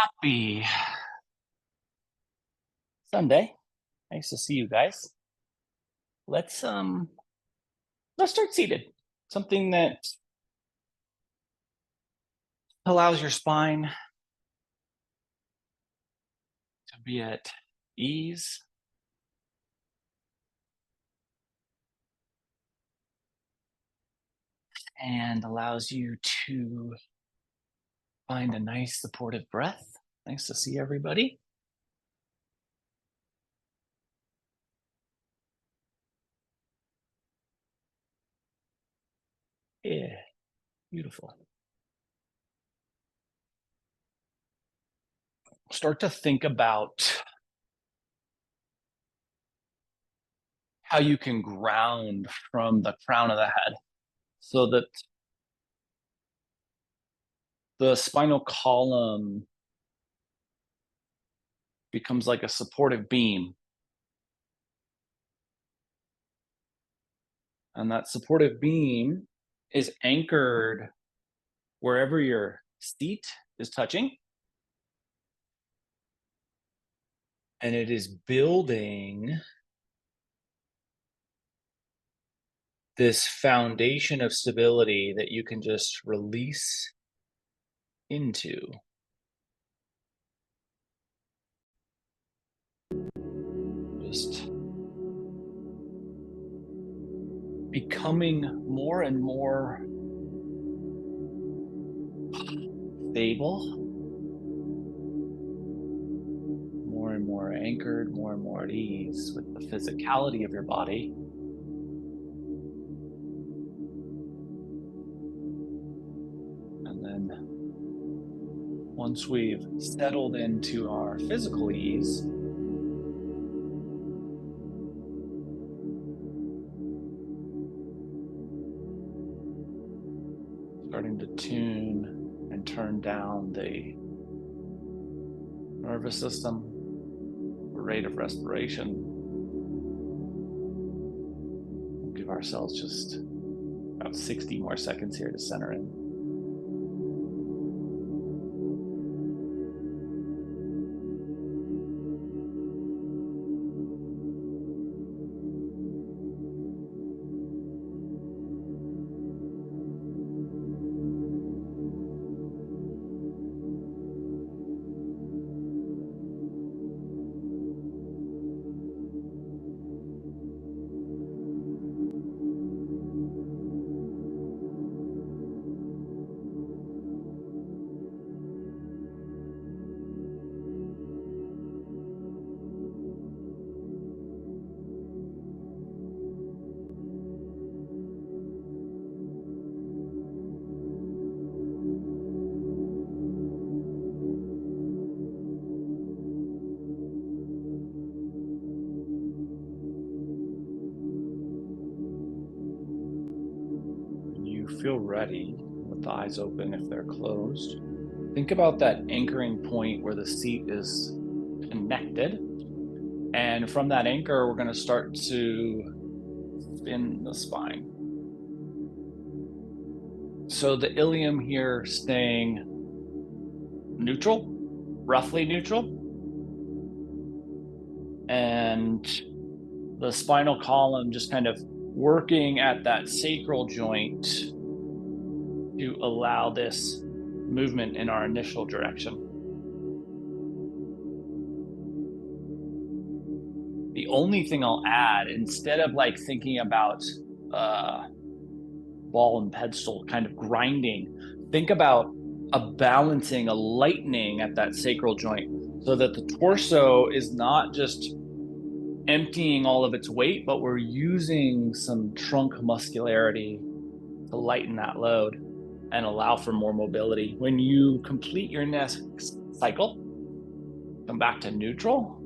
Happy Sunday. Nice to see you guys. Let's um let's start seated. Something that allows your spine to be at ease and allows you to find a nice supportive breath. Nice to see everybody. Yeah, beautiful. Start to think about how you can ground from the crown of the head so that the spinal column becomes like a supportive beam. And that supportive beam is anchored wherever your seat is touching. And it is building this foundation of stability that you can just release into. Just becoming more and more stable, more and more anchored, more and more at ease with the physicality of your body. And then once we've settled into our physical ease, starting to tune and turn down the nervous system, rate of respiration. We'll give ourselves just about 60 more seconds here to center in. Feel ready with the eyes open if they're closed. Think about that anchoring point where the seat is connected. And from that anchor, we're going to start to spin the spine. So the ilium here staying neutral, roughly neutral. And the spinal column just kind of working at that sacral joint to allow this movement in our initial direction. The only thing I'll add, instead of like thinking about ball and pedestal kind of grinding, think about a balancing, a lightening at that sacral joint so that the torso is not just emptying all of its weight, but we're using some trunk muscularity to lighten that load and allow for more mobility. When you complete your next cycle, come back to neutral,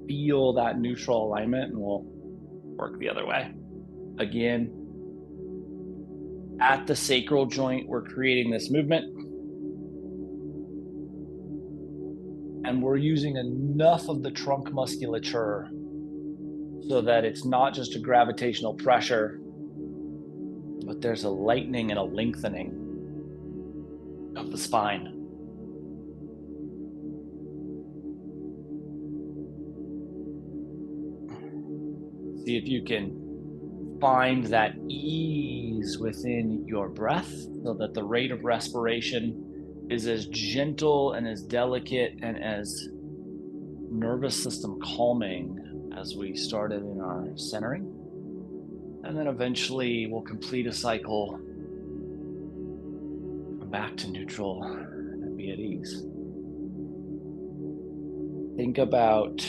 feel that neutral alignment, and we'll work the other way. Again, at the sacral joint, we're creating this movement. And we're using enough of the trunk musculature so that it's not just a gravitational pressure, but there's a lightening and a lengthening of the spine. See if you can find that ease within your breath so that the rate of respiration is as gentle and as delicate and as nervous system calming as we started in our centering. And then eventually we'll complete a cycle, come back to neutral, and be at ease. Think about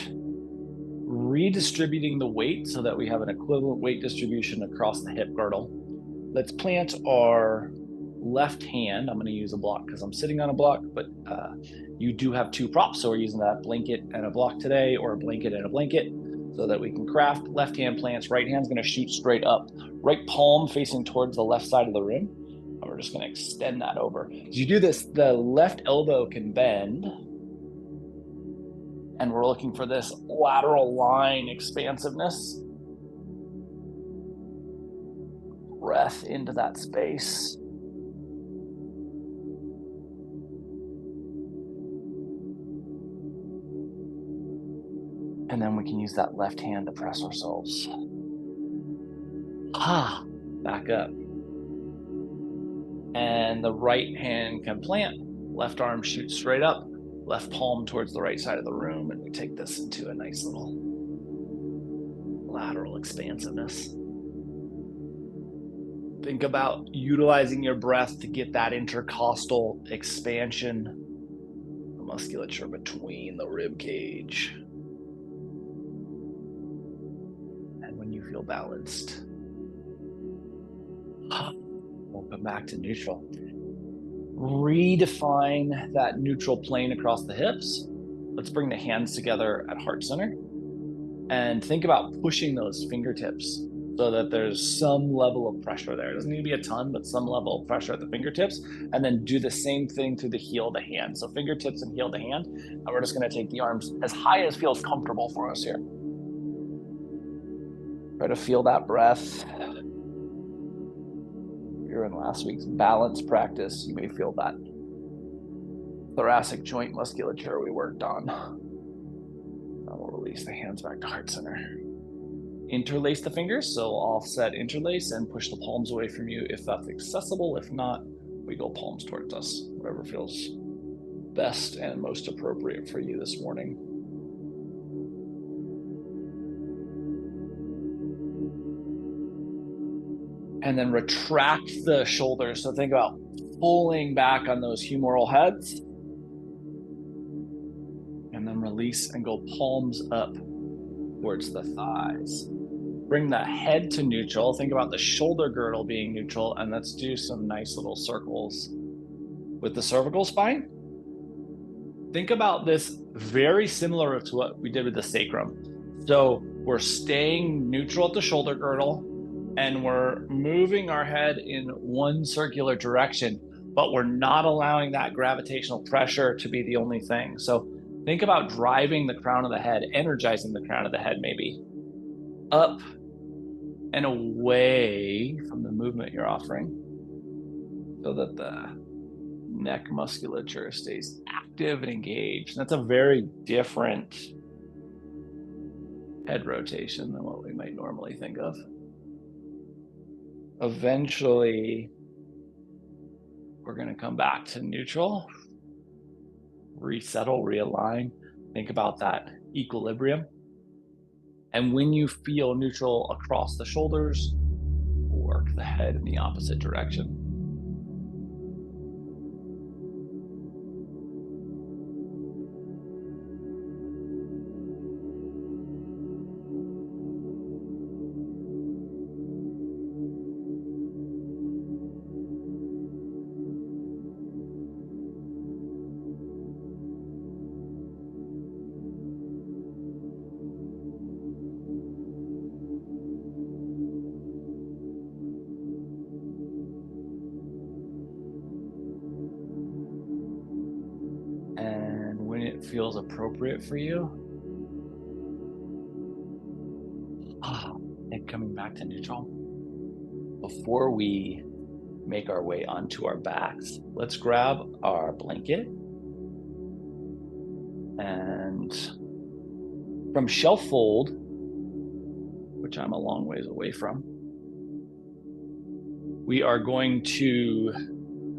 redistributing the weight so that we have an equivalent weight distribution across the hip girdle. Let's plant our left hand. I'm going to use a block because I'm sitting on a block, but you do have two props. So we're using that blanket and a block today, or a blanket and a blanket, so that we can craft. Left hand plants, right hand's going to shoot straight up, right palm facing towards the left side of the room. And we're just going to extend that over. As you do this, the left elbow can bend. And we're looking for this lateral line expansiveness. Breath into that space. And then we can use that left hand to press ourselves. Back up. And the right hand can plant. Left arm shoots straight up. Left palm towards the right side of the room, and we take this into a nice little lateral expansiveness. Think about utilizing your breath to get that intercostal expansion, the musculature between the rib cage. And when you feel balanced, we'll come back to neutral. Redefine that neutral plane across the hips. Let's bring the hands together at heart center and think about pushing those fingertips so that there's some level of pressure there. It doesn't need to be a ton, but some level of pressure at the fingertips. And then do the same thing through the heel to hand. So fingertips and heel to hand. And we're just going to take the arms as high as feels comfortable for us here. Try to feel that breath. In last week's balance practice, you may feel that thoracic joint musculature we worked on. Now we'll release the hands back to heart center. Interlace the fingers, so offset interlace, and push the palms away from you if that's accessible. If not, we go palms towards us, whatever feels best and most appropriate for you this morning. And then retract the shoulders. So think about pulling back on those humeral heads. And then release and go palms up towards the thighs. Bring the head to neutral. Think about the shoulder girdle being neutral. And let's do some nice little circles with the cervical spine. Think about this very similar to what we did with the sacrum. So we're staying neutral at the shoulder girdle, and we're moving our head in one circular direction, but we're not allowing that gravitational pressure to be the only thing. So think about driving the crown of the head, energizing the crown of the head maybe, up and away from the movement you're offering, so that the neck musculature stays active and engaged. That's a very different head rotation than what we might normally think of. Eventually, we're going to come back to neutral, resettle, realign, think about that equilibrium. And when you feel neutral across the shoulders, work the head in the opposite direction. Feels appropriate for you. And coming back to neutral. Before we make our way onto our backs, let's grab our blanket. And from shelf fold, which I'm a long ways away from. We are going to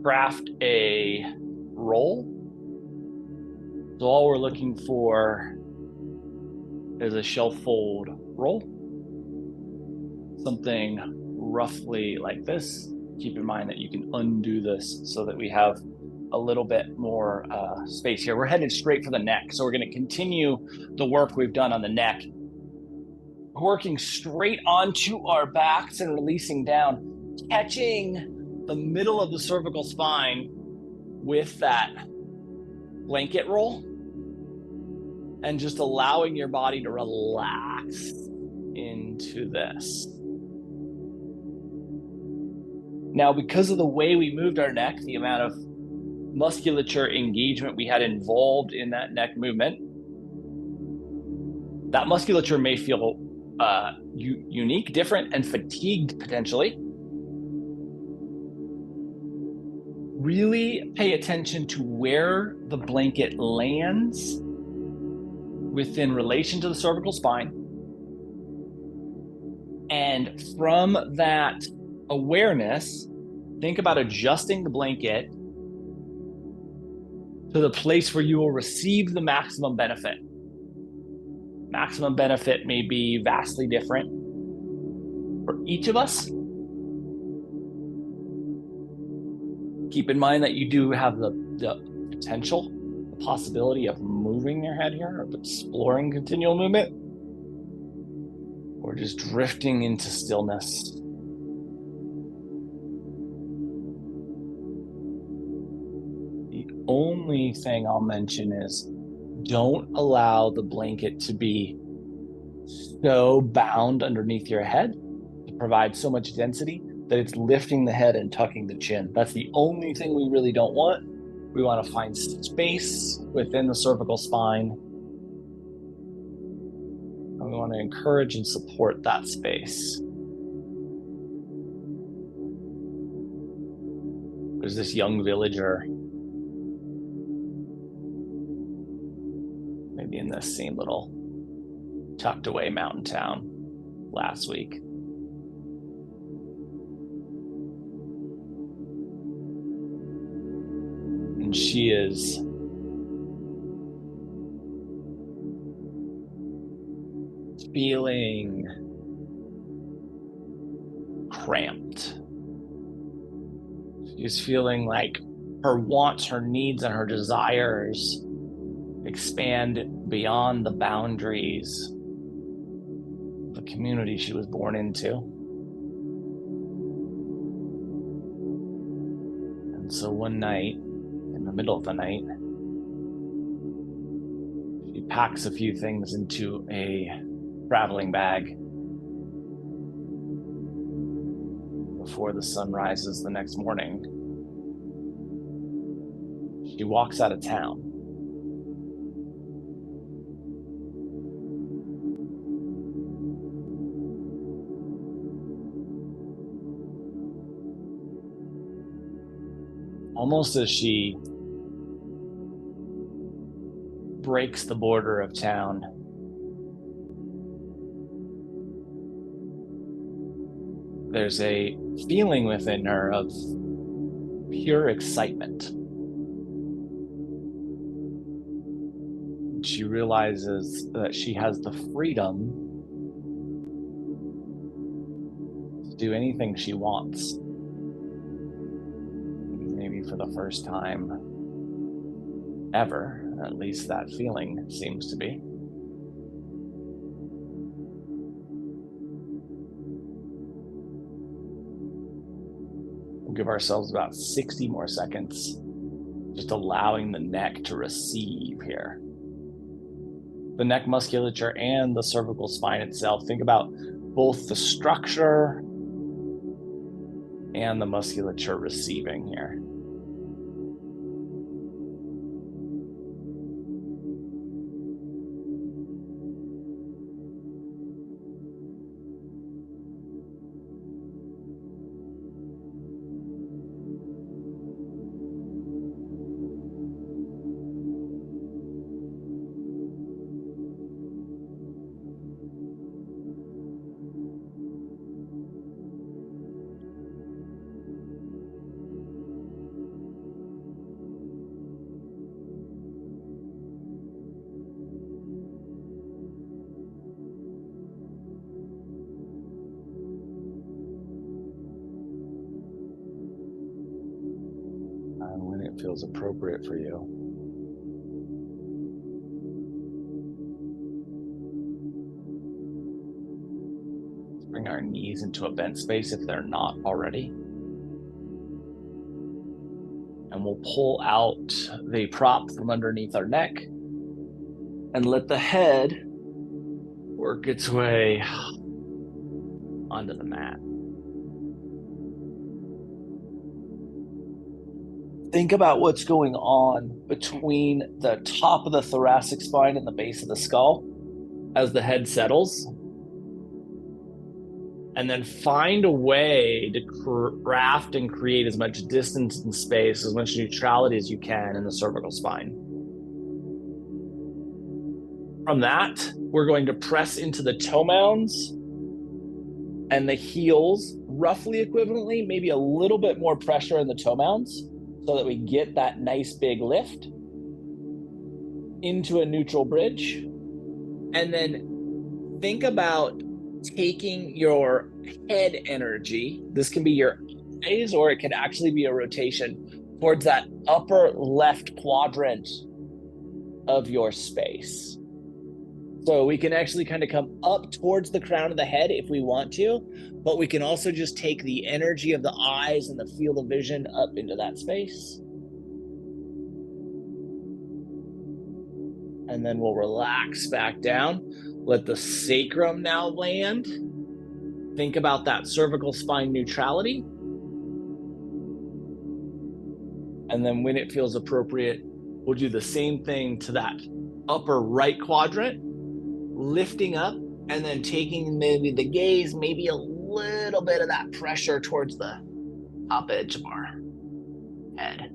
craft a roll. So all we're looking for is a shelf fold roll. Something roughly like this. Keep in mind that you can undo this so that we have a little bit more space here. We're headed straight for the neck. So we're going to continue the work we've done on the neck, working straight onto our backs and releasing down, catching the middle of the cervical spine with that blanket roll and just allowing your body to relax into this. Now, because of the way we moved our neck, the amount of musculature engagement we had involved in that neck movement, that musculature may feel unique, different, and fatigued potentially. Really pay attention to where the blanket lands within relation to the cervical spine. And from that awareness, think about adjusting the blanket to the place where you will receive the maximum benefit. Maximum benefit may be vastly different for each of us. Keep in mind that you do have the potential, the possibility of moving your head here, of exploring continual movement, or just drifting into stillness. The only thing I'll mention is don't allow the blanket to be so bound underneath your head to provide so much density that it's lifting the head and tucking the chin. That's the only thing we really don't want. We want to find space within the cervical spine. And we want to encourage and support that space. There's this young villager, maybe in this same little tucked away mountain town last week. And she is feeling cramped. She's feeling like her wants, her needs, and her desires expand beyond the boundaries of the community she was born into. And so one night, in the middle of the night, she packs a few things into a traveling bag before the sun rises the next morning. She walks out of town. Almost as she breaks the border of town, there's a feeling within her of pure excitement. She realizes that she has the freedom to do anything she wants. Maybe for the first time ever, at least that feeling seems to be. We'll give ourselves about 60 more seconds, just allowing the neck to receive here. The neck musculature and the cervical spine itself. Think about both the structure and the musculature receiving here. it feels appropriate for you. Let's bring our knees into a bent space if they're not already. And we'll pull out the prop from underneath our neck and let the head work its way onto the mat. Think about what's going on between the top of the thoracic spine and the base of the skull as the head settles. And then find a way to craft and create as much distance and space, as much neutrality as you can in the cervical spine. From that, we're going to press into the toe mounds and the heels roughly equivalently, maybe a little bit more pressure in the toe mounds so that we get that nice big lift into a neutral bridge. And then think about taking your head energy, this can be your eyes or it can actually be a rotation, towards that upper left quadrant of your space. So we can actually kind of come up towards the crown of the head if we want to, but we can also just take the energy of the eyes and the field of vision up into that space. And then we'll relax back down. Let the sacrum now land. Think about that cervical spine neutrality. And then when it feels appropriate, we'll do the same thing to that upper right quadrant, lifting up and then taking maybe the gaze, maybe a little bit of that pressure towards the top edge of our head.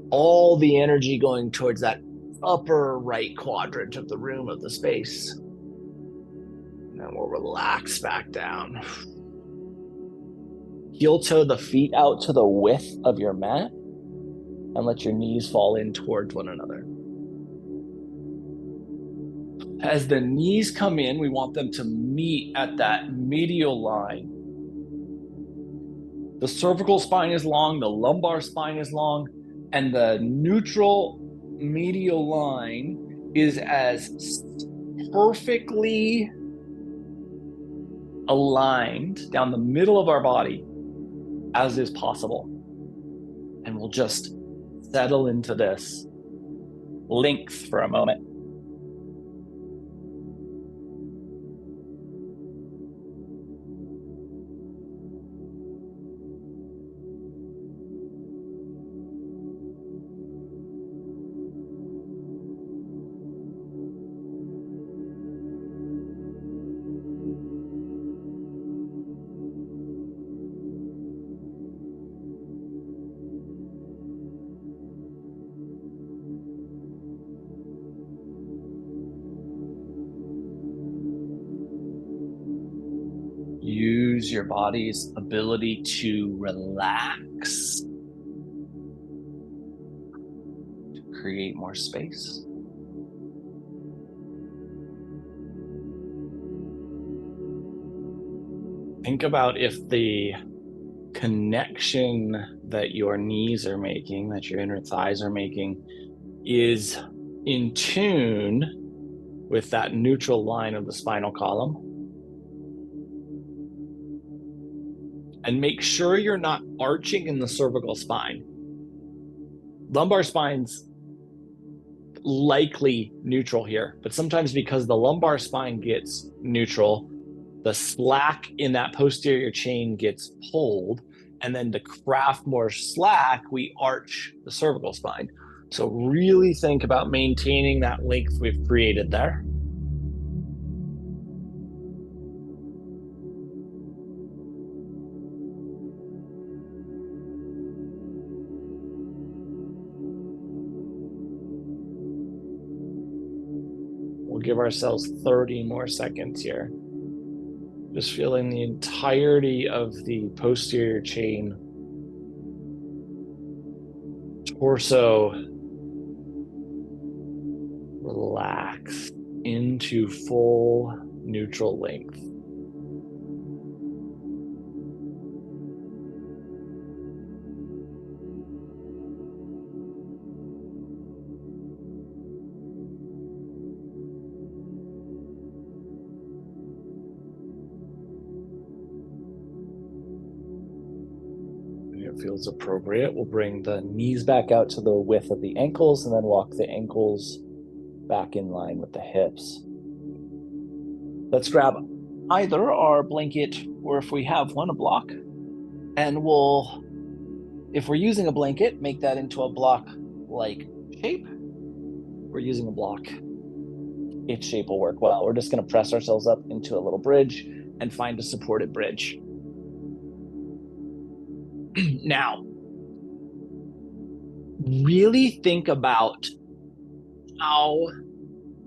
All the energy going towards that upper right quadrant of the room, of the space. And then we'll relax back down. Heel toe the feet out to the width of your mat and let your knees fall in towards one another. As the knees come in, we want them to meet at that medial line. The cervical spine is long, the lumbar spine is long, and the neutral medial line is as perfectly aligned down the middle of our body as is possible. And we'll just settle into this length for a moment. Use your body's ability to relax to create more space. Think about if the connection that your knees are making, that your inner thighs are making, is in tune with that neutral line of the spinal column. And make sure you're not arching in the cervical spine. Lumbar spine's likely neutral here, but sometimes because the lumbar spine gets neutral, the slack in that posterior chain gets pulled, and then to craft more slack, we arch the cervical spine. So really think about maintaining that length we've created there. We'll give ourselves 30 more seconds here. Just feeling the entirety of the posterior chain, torso relax into full neutral length. feels appropriate, we'll bring the knees back out to the width of the ankles and then walk the ankles back in line with the hips. Let's grab either our blanket, or if we have one, a block. And we'll, if we're using a blanket, make that into a block-like shape. We're using a block. Each shape will work well. We're just going to press ourselves up into a little bridge and find a supported bridge. Now, really think about how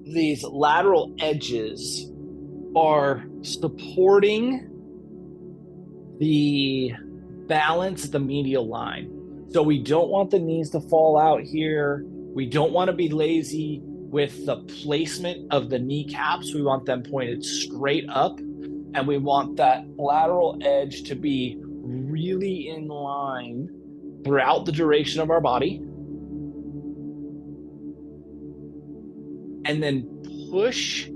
these lateral edges are supporting the balance at the medial line. So we don't want the knees to fall out here. We don't want to be lazy with the placement of the kneecaps. We want them pointed straight up, and we want that lateral edge to be really in line throughout the duration of our body. And then push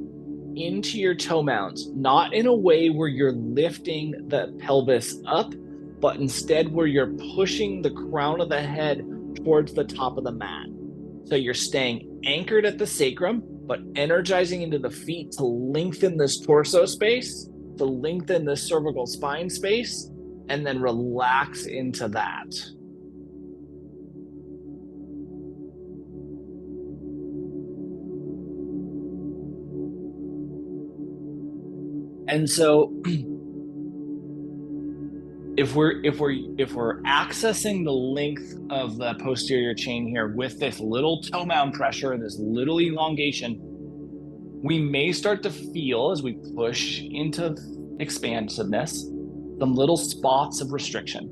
into your toe mounts, not in a way where you're lifting the pelvis up, but instead where you're pushing the crown of the head towards the top of the mat. So you're staying anchored at the sacrum, but energizing into the feet to lengthen this torso space, to lengthen this cervical spine space, and then relax into that. And so if we're accessing the length of the posterior chain here with this little toe mound pressure and this little elongation, we may start to feel, as we push into expansiveness, some little spots of restriction.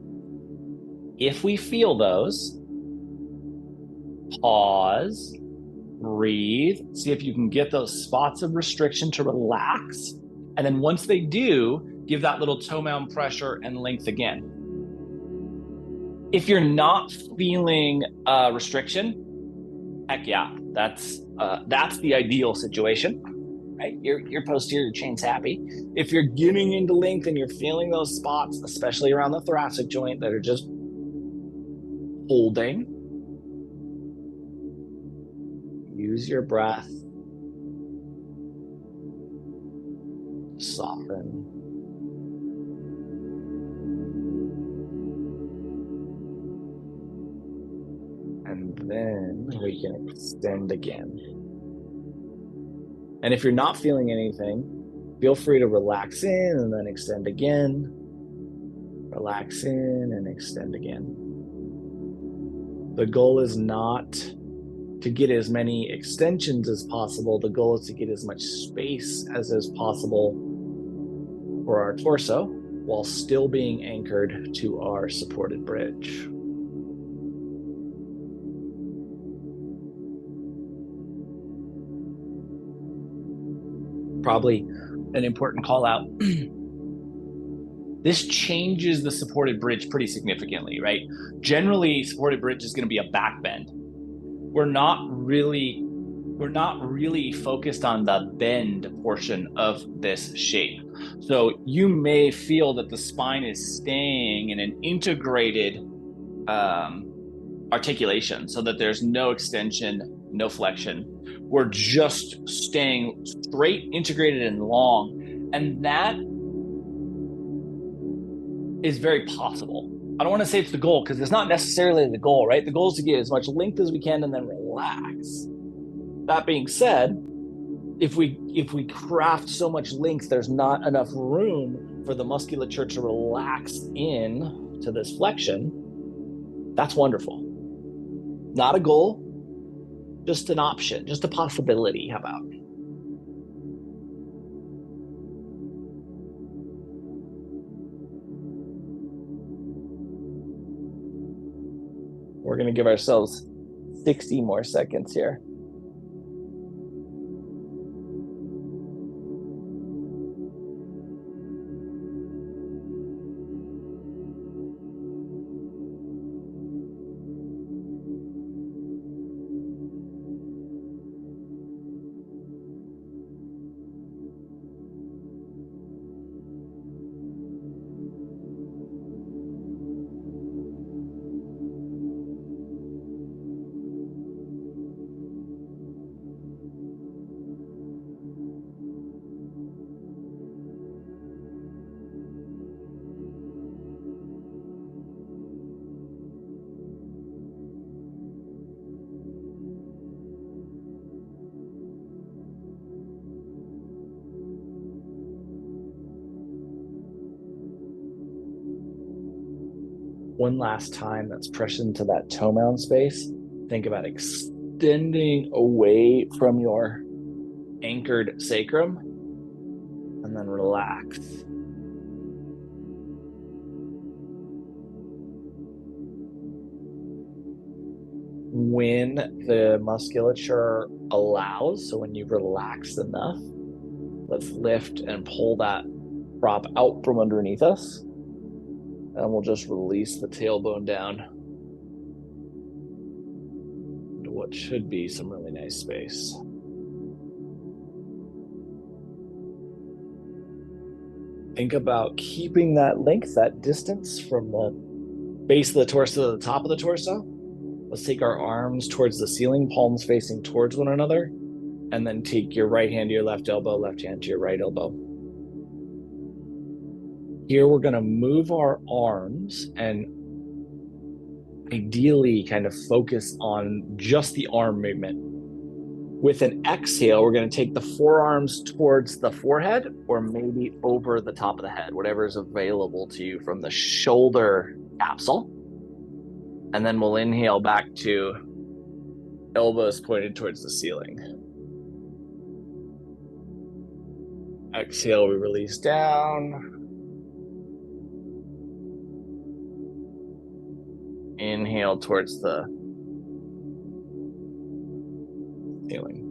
If we feel those, pause, breathe, see if you can get those spots of restriction to relax. And then once they do, give that little toe mound pressure and length again. If you're not feeling restriction, heck yeah, that's the ideal situation, right? Your posterior chain's happy. If you're getting into length and you're feeling those spots, especially around the thoracic joint that are just holding, use your breath, soften. And then we can extend again. And if you're not feeling anything, feel free to relax in and then extend again. Relax in and extend again. The goal is not to get as many extensions as possible. The goal is to get as much space as is possible for our torso while still being anchored to our supported bridge. Probably an important call out. This changes the supported bridge pretty significantly, right? Generally, supported bridge is going to be a back bend. We're not really focused on the bend portion of this shape. So you may feel that the spine is staying in an integrated articulation, so that there's no extension, no flexion. We're just staying straight, integrated, and long. And that is very possible. I don't want to say it's the goal, because it's not necessarily the goal, right? The goal is to get as much length as we can and then relax. That being said, if we craft so much length, there's not enough room for the musculature to relax in to this flexion. That's wonderful. Not a goal, just an option, just a possibility. How about? We're going to give ourselves 60 more seconds here. One last time, that's press into that toe mound space. Think about extending away from your anchored sacrum, and then relax. When the musculature allows, so when you've relaxed enough, let's lift and pull that prop out from underneath us. And we'll just release the tailbone down into what should be some really nice space. Think about keeping that length, that distance from the base of the torso to the top of the torso. Let's take our arms towards the ceiling, palms facing towards one another, and then take your right hand to your left elbow, left hand to your right elbow. Here, we're going to move our arms and ideally kind of focus on just the arm movement. With an exhale, we're going to take the forearms towards the forehead or maybe over the top of the head, whatever is available to you from the shoulder capsule. And then we'll inhale back to elbows pointed towards the ceiling. Exhale, we release down. Inhale towards the ceiling.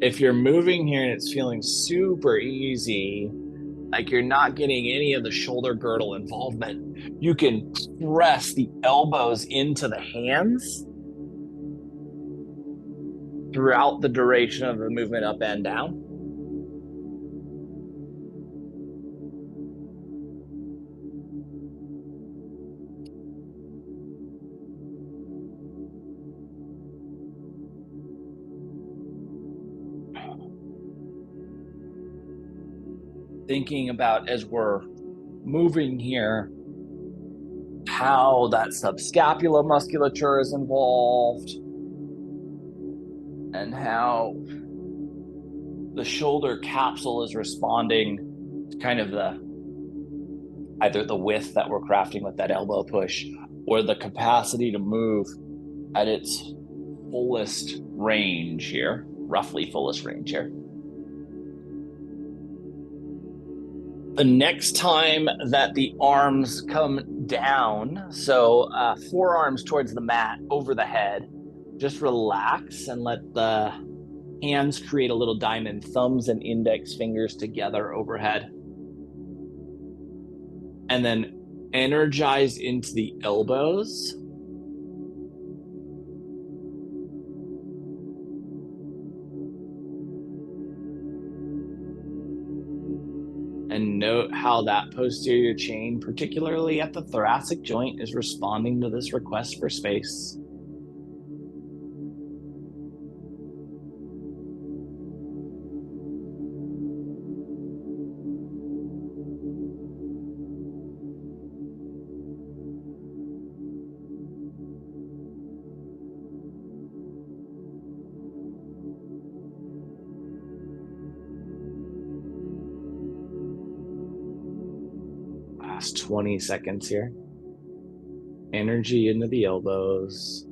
If you're moving here and it's feeling super easy, like you're not getting any of the shoulder girdle involvement, you can press the elbows into the hands throughout the duration of the movement up and down. Thinking about as we're moving here, how that subscapular musculature is involved and how the shoulder capsule is responding to kind of either the width that we're crafting with that elbow push or the capacity to move at its fullest range here, roughly fullest range here. The next time that the arms come down, so forearms towards the mat over the head, just relax and let the hands create a little diamond, thumbs and index fingers together overhead. And then energize into the elbows. And note how that posterior chain, particularly at the thoracic joint, is responding to this request for space. Last 20 seconds here. Energy into the elbows.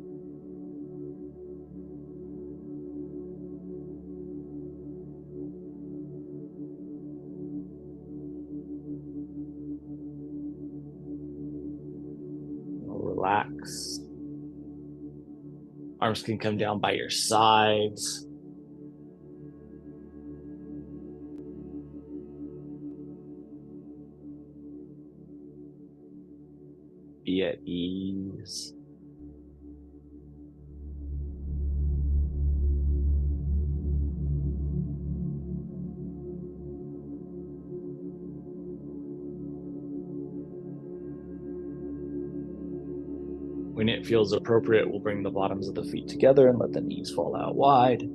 Relax. Arms can come down by your sides. Be at ease. When it feels appropriate, we'll bring the bottoms of the feet together and let the knees fall out wide.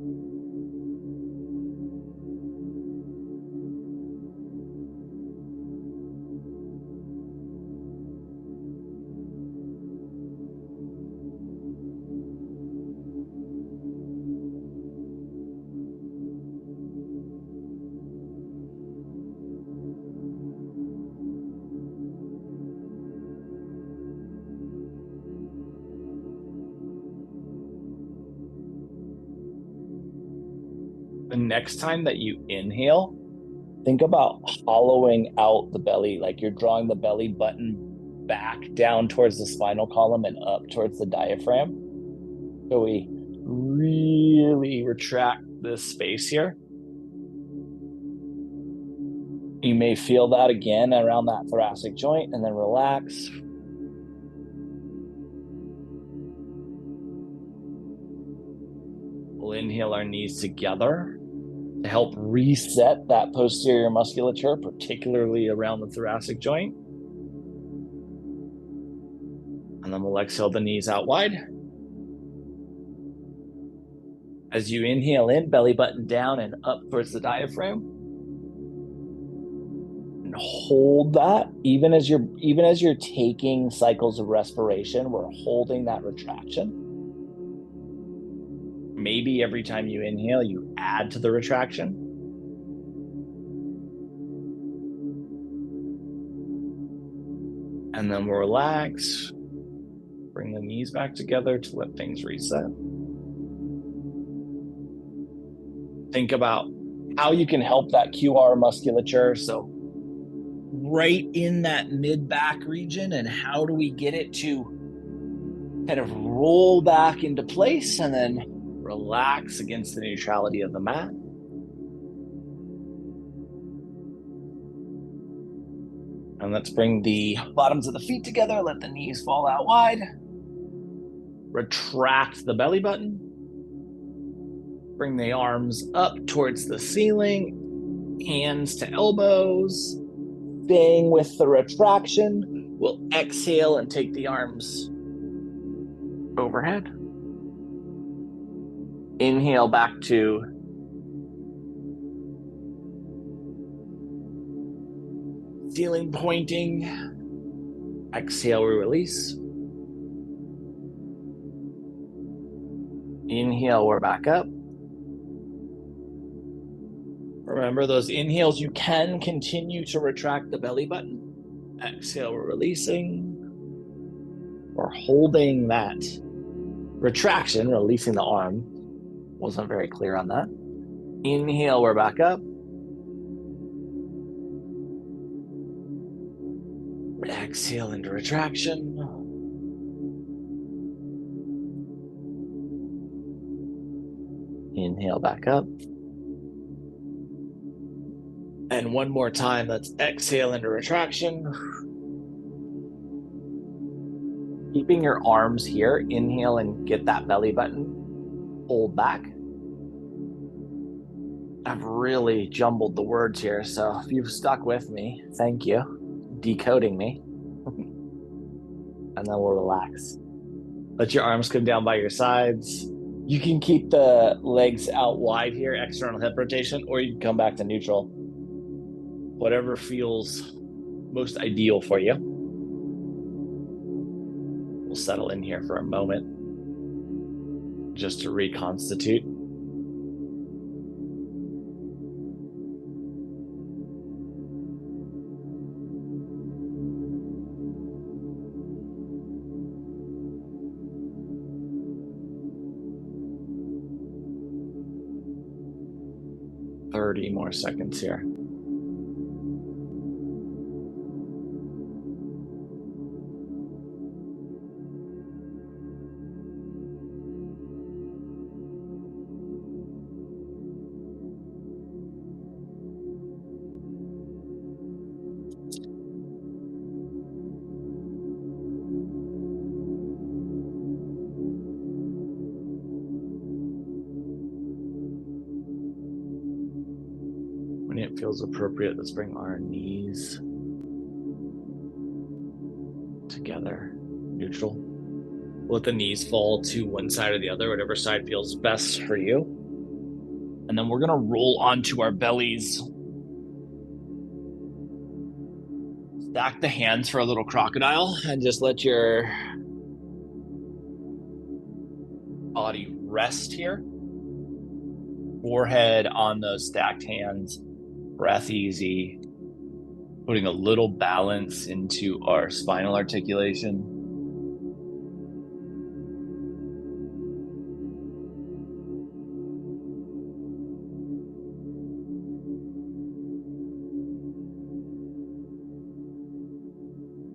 The next time that you inhale, think about hollowing out the belly, like you're drawing the belly button back down towards the spinal column and up towards the diaphragm. So we really retract this space here. You may feel that again around that thoracic joint, and then relax. We'll inhale our knees together to help reset that posterior musculature, particularly around the thoracic joint. And then we'll exhale the knees out wide. As you inhale in, belly button down and up towards the diaphragm. And hold that. Even as you're taking cycles of respiration, we're holding that retraction. Maybe every time you inhale, you add to the retraction. And then we'll relax. Bring the knees back together to let things reset. Think about how you can help that QR musculature. So right in that mid-back region, and how do we get it to kind of roll back into place and then relax against the neutrality of the mat. And let's bring the bottoms of the feet together. Let the knees fall out wide. Retract the belly button. Bring the arms up towards the ceiling. Hands to elbows. Staying with the retraction. We'll exhale and take the arms overhead. Inhale back to ceiling pointing. Exhale, we release. Inhale, we're back up. Remember those inhales, you can continue to retract the belly button. Exhale, we're releasing. We're holding that retraction, releasing the arm. Wasn't very clear on that. Inhale, we're back up. Exhale into retraction. Inhale back up. And one more time, let's exhale into retraction. Keeping your arms here, inhale and get that belly button pulled back. I've really jumbled the words here, so if you've stuck with me, thank you. Decoding me. And then we'll relax. Let your arms come down by your sides. You can keep the legs out wide here, external hip rotation, or you can come back to neutral. Whatever feels most ideal for you. We'll settle in here for a moment just to reconstitute. More seconds here. When it feels appropriate, let's bring our knees together, neutral. Let the knees fall to one side or the other, whatever side feels best for you. And then we're gonna roll onto our bellies. Stack the hands for a little crocodile and just let your body rest here. Forehead on those stacked hands. Breath easy, putting a little balance into our spinal articulation.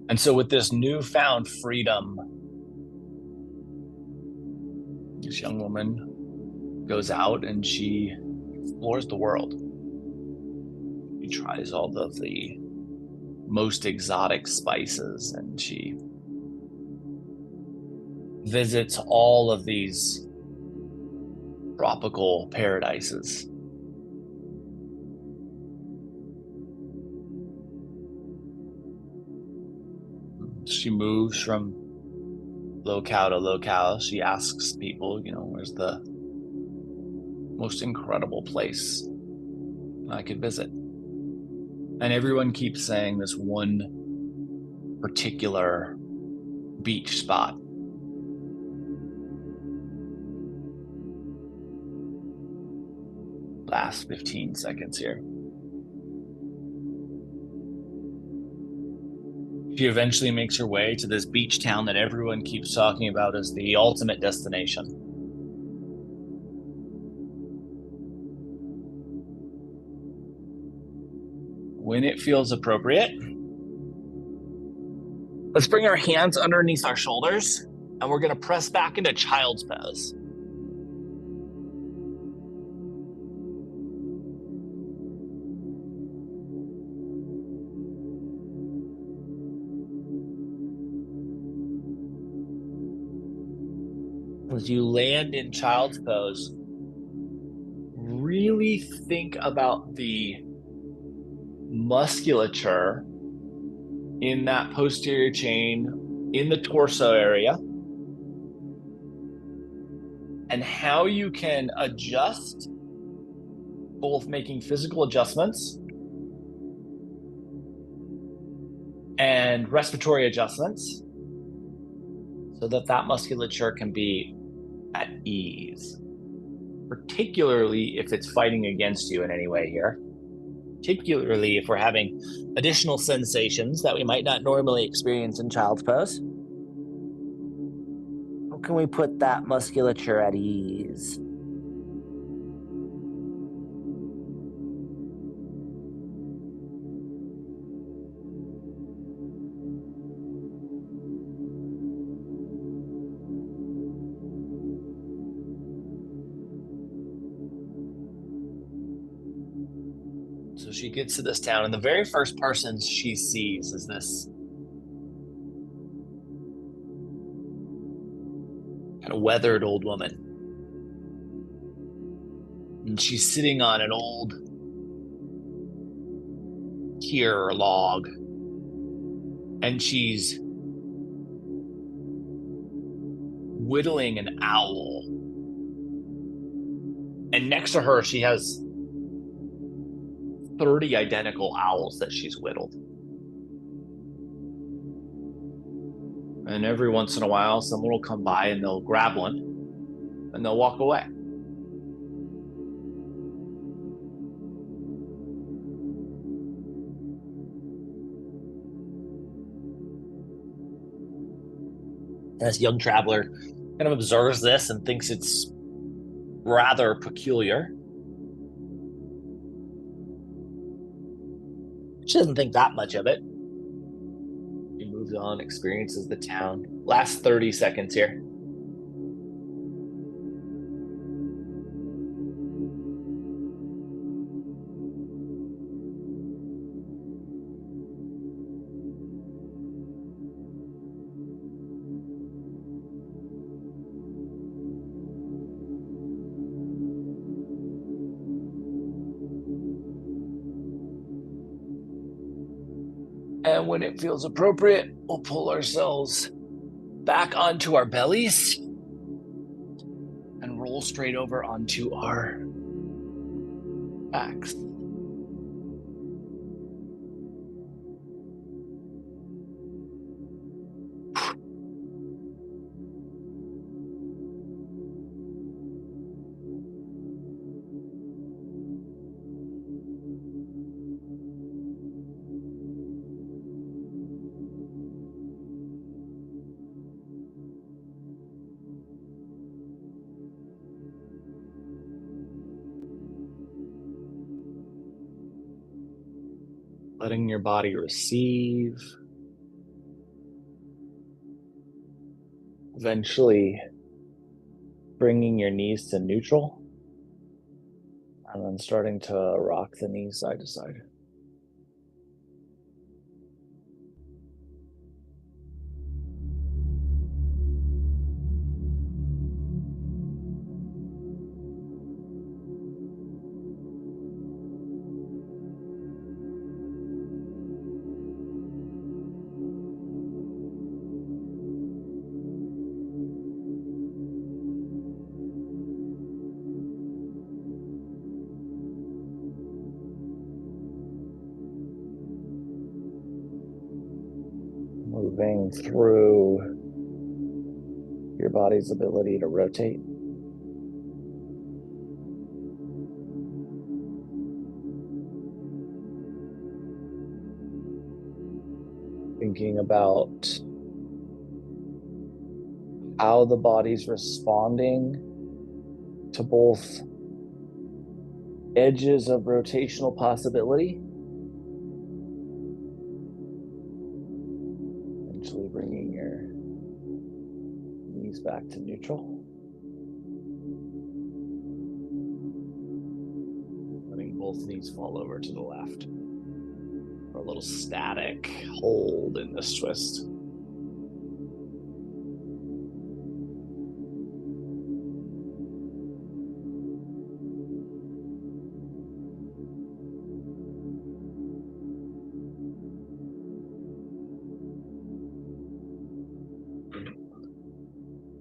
And so with this newfound freedom, this young woman goes out and she explores the world. She tries all of the most exotic spices, and she visits all of these tropical paradises. She moves from locale to locale. She asks people, where's the most incredible place I could visit? And everyone keeps saying this one particular beach spot. Last 15 seconds here. She eventually makes her way to this beach town that everyone keeps talking about as the ultimate destination. When it feels appropriate, let's bring our hands underneath our shoulders, and we're going to press back into child's pose. As you land in child's pose, really think about the musculature in that posterior chain in the torso area and how you can adjust, both making physical adjustments and respiratory adjustments, so that that musculature can be at ease, particularly if it's fighting against you in any way here, particularly if we're having additional sensations that we might not normally experience in child's pose. How can we put that musculature at ease? So she gets to this town, and the very first person she sees is this kind of weathered old woman. And she's sitting on an old pier log, and she's whittling an owl. And next to her, she has 30 identical owls that she's whittled. And every once in a while, someone will come by and they'll grab one and they'll walk away. This young traveler kind of observes this and thinks it's rather peculiar. She doesn't think that much of it. She moves on, experiences the town. Last 30 seconds here. And when it feels appropriate, we'll pull ourselves back onto our bellies and roll straight over onto our backs. Letting your body receive Eventually bringing your knees to neutral and then starting to rock the knees side to side. Moving through your body's ability to rotate. Thinking about how the body's responding to both edges of rotational possibility. Eventually bringing your knees back to neutral. Letting both knees fall over to the left. For a little static hold in this twist.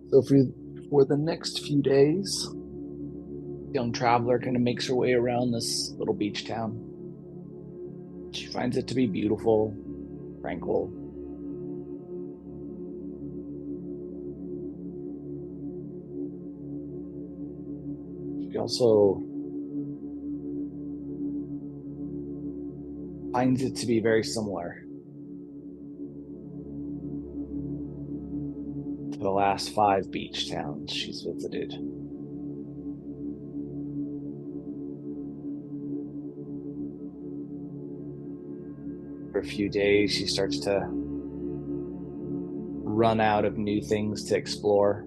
So for the next few days, young traveler kind of makes her way around this little beach town. She finds it to be beautiful, tranquil. She also finds it to be very similar to the last 5 beach towns she's visited. For a few days, she starts to run out of new things to explore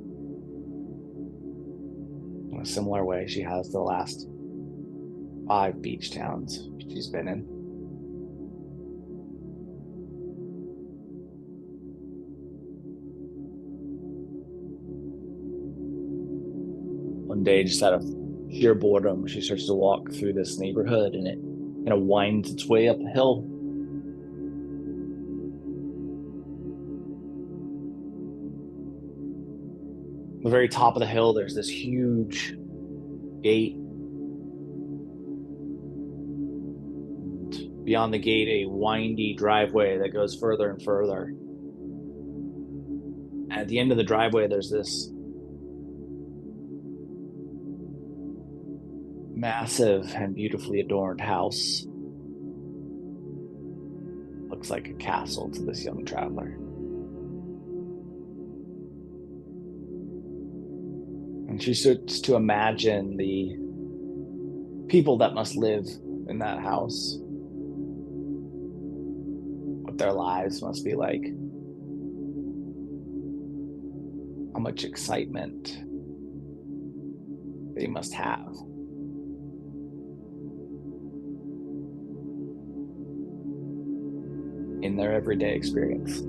in a similar way she has the last 5 beach towns she's been in. One day, just out of sheer boredom, she starts to walk through this neighborhood and it kind of winds its way up a hill. At the very top of the hill, there's this huge gate. And beyond the gate, a windy driveway that goes further and further. At the end of the driveway, there's this massive and beautifully adorned house. Looks like a castle to this young traveler. And she starts to imagine the people that must live in that house, what their lives must be like, how much excitement they must have. In their everyday experience.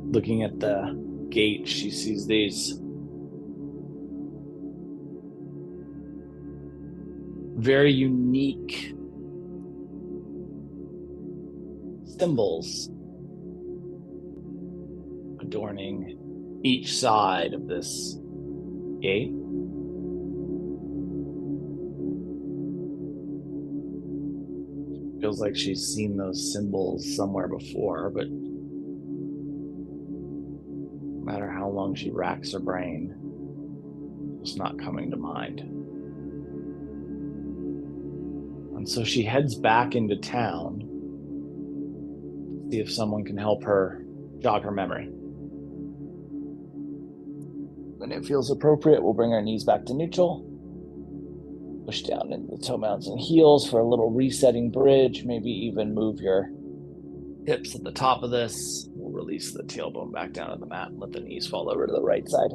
Looking at the gate, she sees these very unique symbols adorning each side of this gate. Feels like she's seen those symbols somewhere before, but no matter how long she racks her brain, it's not coming to mind. And so she heads back into town to see if someone can help her jog her memory. When it feels appropriate, we'll bring our knees back to neutral. Push down into the toe mounds and heels for a little resetting bridge. Maybe even move your hips at the top of this. We'll release the tailbone back down to the mat and let the knees fall over to the right side.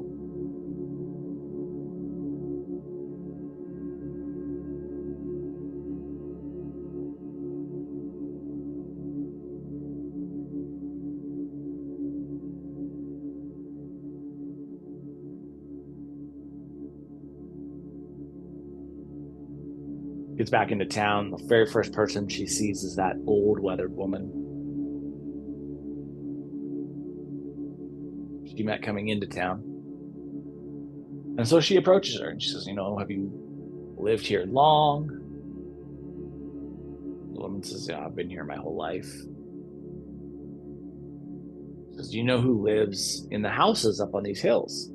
Gets back into town. The very first person she sees is that old weathered woman she met coming into town. And so she approaches her and she says, have you lived here long? The woman says, yeah, I've been here my whole life. She says, do you know who lives in the houses up on these hills?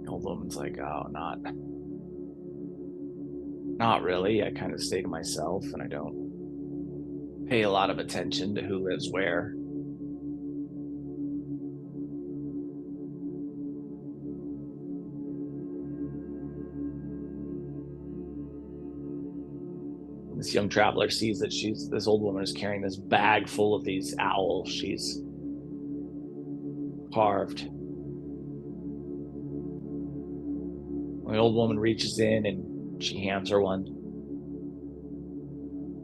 The old woman's like, oh, not really. I kind of stay to myself and I don't pay a lot of attention to who lives where. This young traveler sees that this old woman is carrying this bag full of these owls she's carved. The old woman reaches in and she hands her one.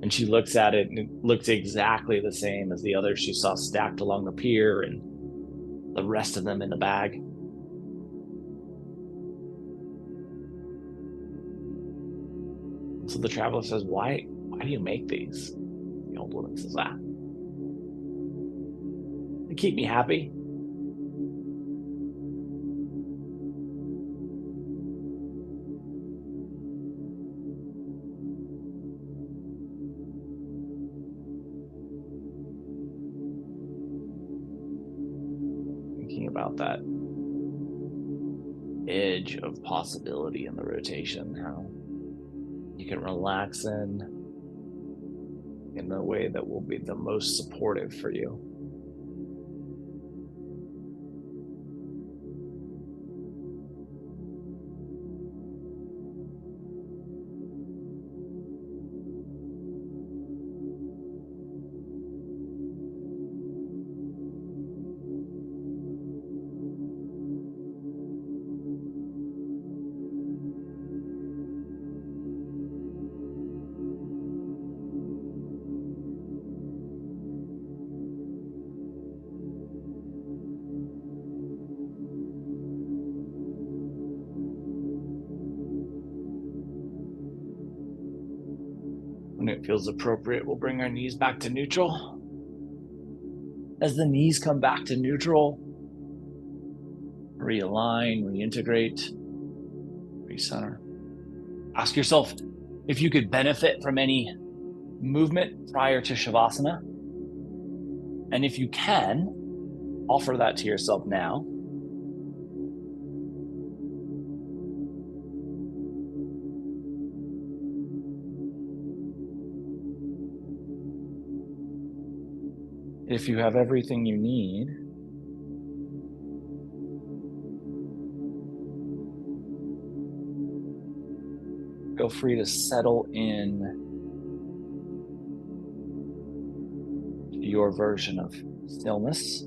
And she looks at it and it looks exactly the same as the others she saw stacked along the pier and the rest of them in the bag. So the traveler says, why do you make these? The old woman says, they keep me happy. Thinking about that edge of possibility in the rotation, how you can relax in the way that will be the most supportive for you. When it feels appropriate, we'll bring our knees back to neutral. As the knees come back to neutral, realign, reintegrate, recenter. Ask yourself if you could benefit from any movement prior to Shavasana. And if you can, offer that to yourself now. If you have everything you need, feel free to settle in to your version of stillness.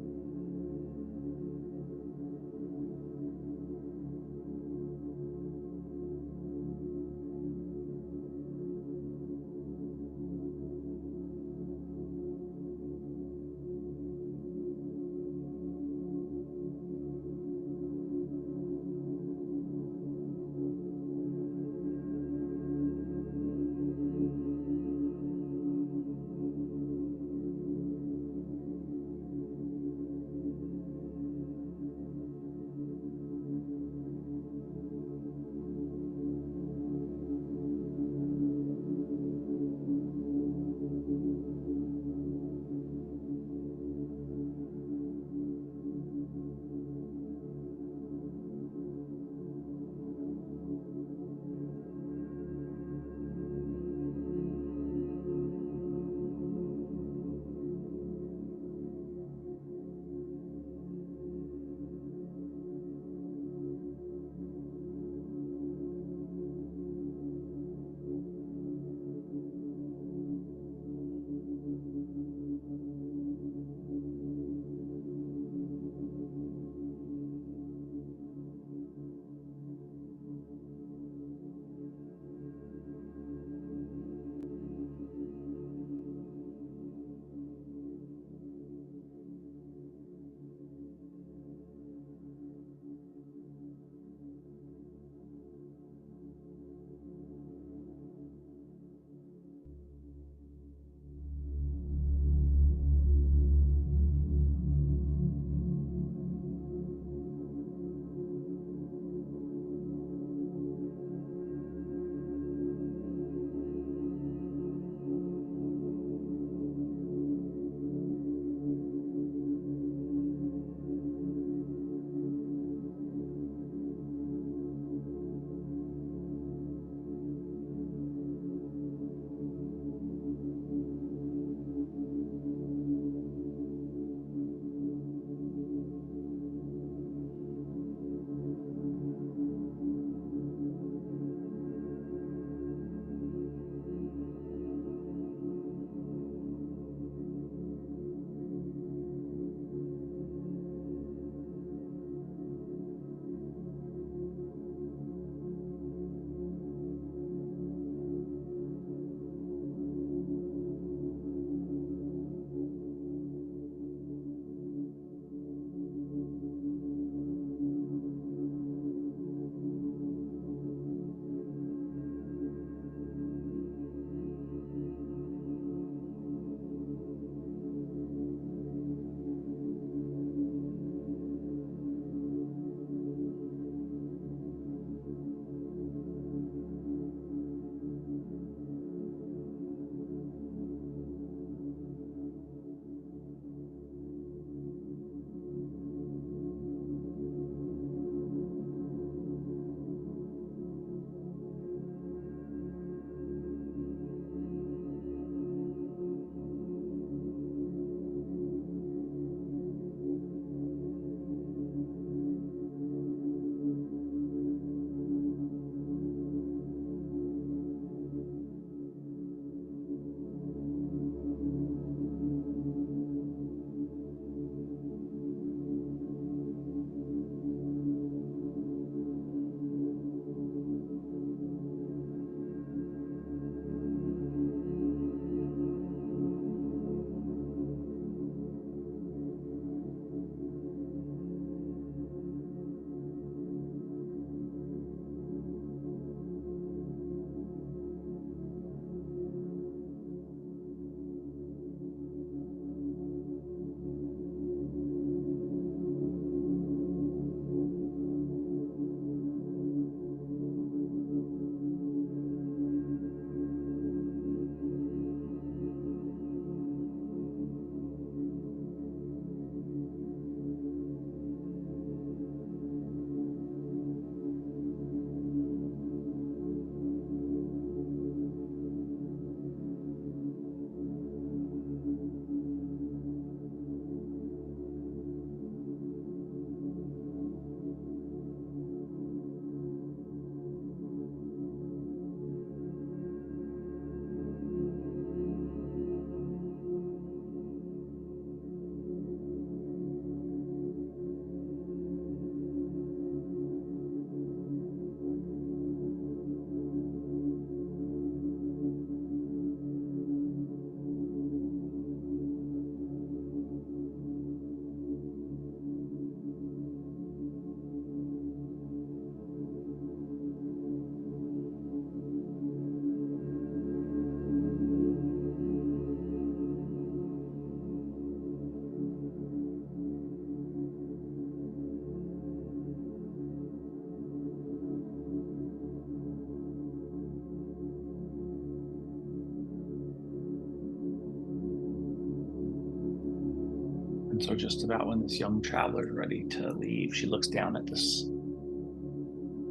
And so just about when this young traveler is ready to leave, she looks down at this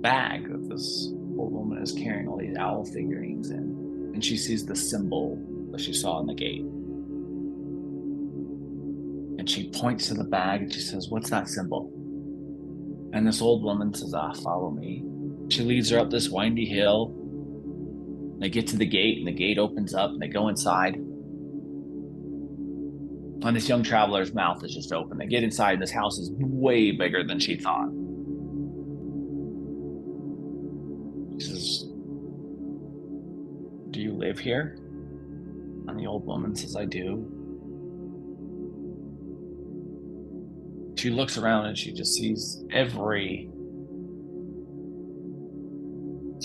bag that this old woman is carrying all these owl figurines in. And she sees the symbol that she saw on the gate. And she points to the bag and she says, "What's that symbol?" And this old woman says, "Follow me." She leads her up this windy hill. They get to the gate and the gate opens up and they go inside. And this young traveler's mouth is just open. They get inside and this house is way bigger than she thought. She says, "Do you live here?" And the old woman says, "I do." She looks around and she just sees every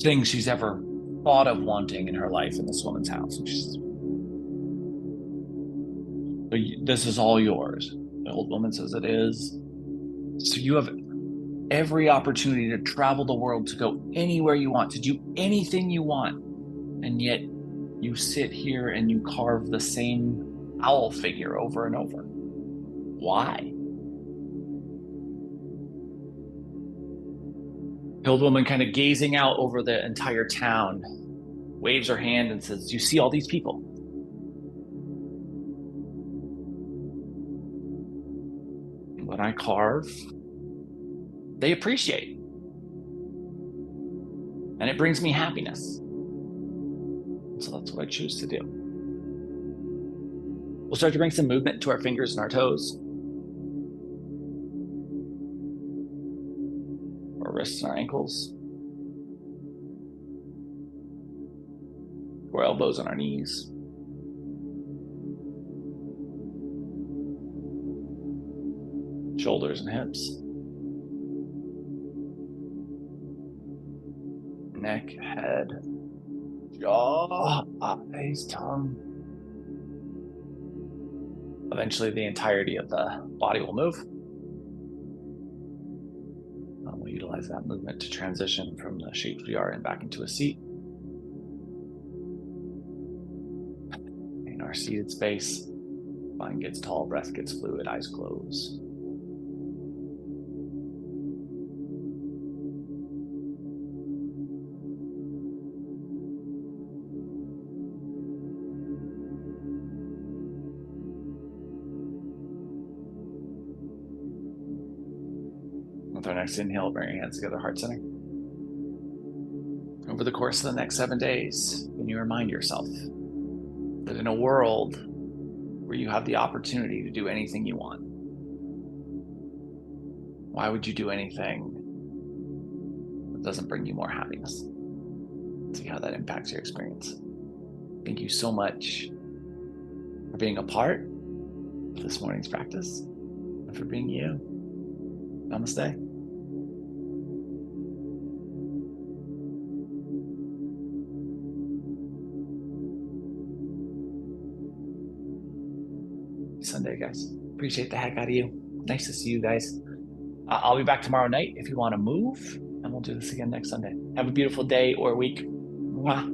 thing she's ever thought of wanting in her life in this woman's house. And she says, "This is all yours." The old woman says, "It is." So you have every opportunity to travel the world, to go anywhere you want, to do anything you want. And yet you sit here and you carve the same owl figure over and over. Why? The old woman, kind of gazing out over the entire town, waves her hand and says, "Do you see all these people? When I carve, they appreciate. And it brings me happiness. So that's what I choose to do." We'll start to bring some movement to our fingers and our toes, our wrists and our ankles, our elbows and our knees. Shoulders and hips. Neck, head, jaw, eyes, tongue. Eventually, the entirety of the body will move. We'll utilize that movement to transition from the shapes we are in back into a seat. In our seated space, spine gets tall, breath gets fluid, eyes close. With our next inhale, bring your hands together, heart center. Over the course of the next 7 days, can you remind yourself that in a world where you have the opportunity to do anything you want, why would you do anything that doesn't bring you more happiness? See how that impacts your experience. Thank you so much for being a part of this morning's practice and for being you. Namaste. Sunday, guys. Appreciate the heck out of you. Nice to see you guys. I'll be back tomorrow night if you want to move, and we'll do this again next Sunday. Have a beautiful day or week. Mwah.